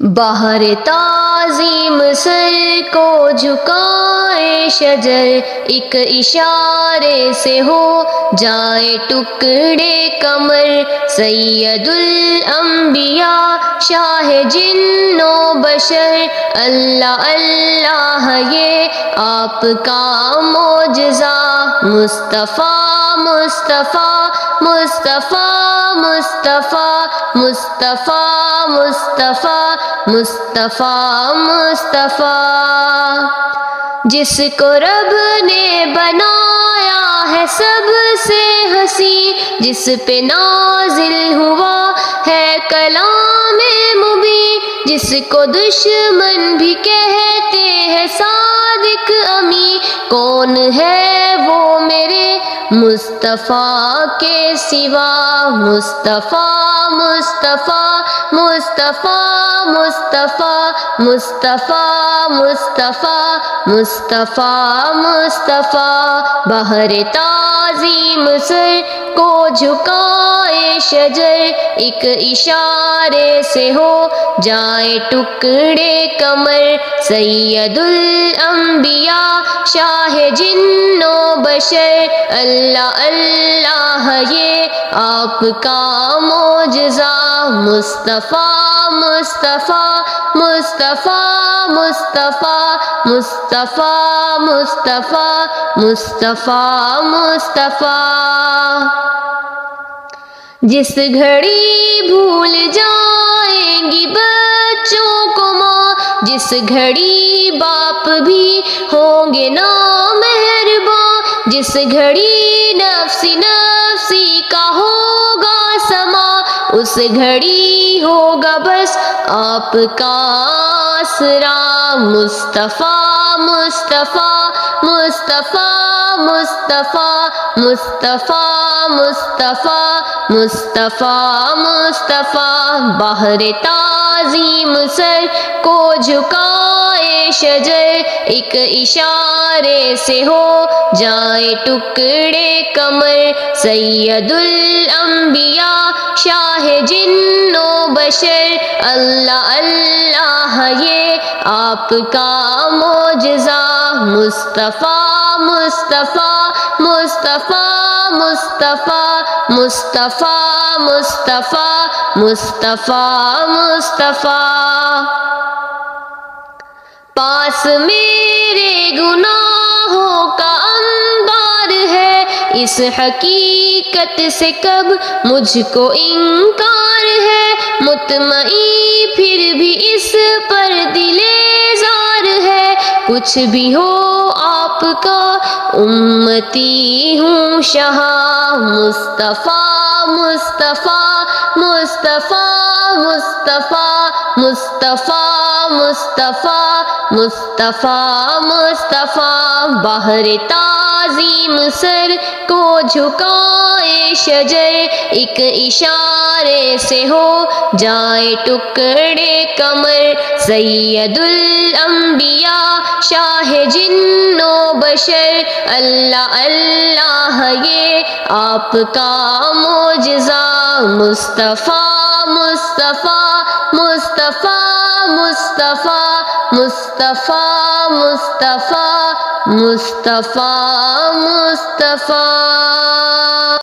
بہر تعظیم سر کو جھکائے شجر، ایک اشارے سے ہو جائے ٹکڑے کمر۔ سید الانبیاء شاہ جن و بشر، اللہ اللہ یہ آپ کا معجزہ۔ مصطفیٰ مصطفیٰ مصطفیٰ مصطفیٰ مصطفیٰ مصطفیٰ مصطفیٰ مصطفیٰ، جس کو رب نے بنایا ہے سب سے حسین، جس پہ نازل ہوا ہے کلام مبین، جس کو دشمن بھی کہتے ہیں صادق امین۔ کون ہے وہ میرے مصطفیٰ کے سوا؟ مصطفیٰ مصطفیٰ مصطفیٰ مصطفیٰ مصطفیٰ مصطفیٰ مصطفیٰ مصطفیٰ، بہر تعظیم سر کو جھکائے شجر، ایک اشارے سے ہو جائے ٹکڑے کمر۔ سید الانبیاء شاہ جن و بشر، اللہ اللہ یہ آپ کا معجزہ۔ مصطفیٰ مصطفیٰ مصطفیٰ مصطفیٰ مصطفیٰ مصطفیٰ مصطفیٰ مصطفیٰ، جس گھڑی بھول جائیں گی بچوں کو ماں، جس گھڑی باپ بھی ہوں گے نامہرباں، جس گھڑی نفسی نفسی کا ہوگا سما، اس گھڑی ہوگا بس آپ کا آسرا۔ مصطفیٰ مصطفیٰ مصطفیٰ مصطفیٰ مصطفیٰ مصطفیٰ مصطفیٰ مصطفیٰ، بہر تعظیم سر کو جھکائے شجر، ایک اشارے سے ہو جائے ٹکڑے کمر۔ سید الانبیاء شاہ جن و بشر، اللہ اللہ یہ آپ کا معجزہ۔ مصطفیٰ مصطفیٰ مصطفیٰ مصطفیٰ مصطفیٰ مصطفیٰ مصطفیٰ مصطفیٰ، پاس میرے گناہوں کا انبار ہے، اس حقیقت سے کب مجھ کو انکار ہے، مطمئن پھر بھی اس پر دلزار ہے، کچھ بھی ہو آپ کا امتی ہوں شاہ۔ مصطفیٰ مصطفیٰ مصطفیٰ مصطفیٰ مصطفیٰ مصطفیٰ مصطفیٰ مصطفیٰ، بہر تعظیم سر کو جھکائے شجر، ایک اشارے سے ہو جائے ٹکڑے کمر۔ سید الانبیاء شاہ جن و بشر، اللہ اللہ یہ آپ کا معجزہ۔ مصطفیٰ مصطفیٰ مصطفیٰ مصطفیٰ مصطفیٰ مصطفیٰ مصطفیٰ مصطفیٰ۔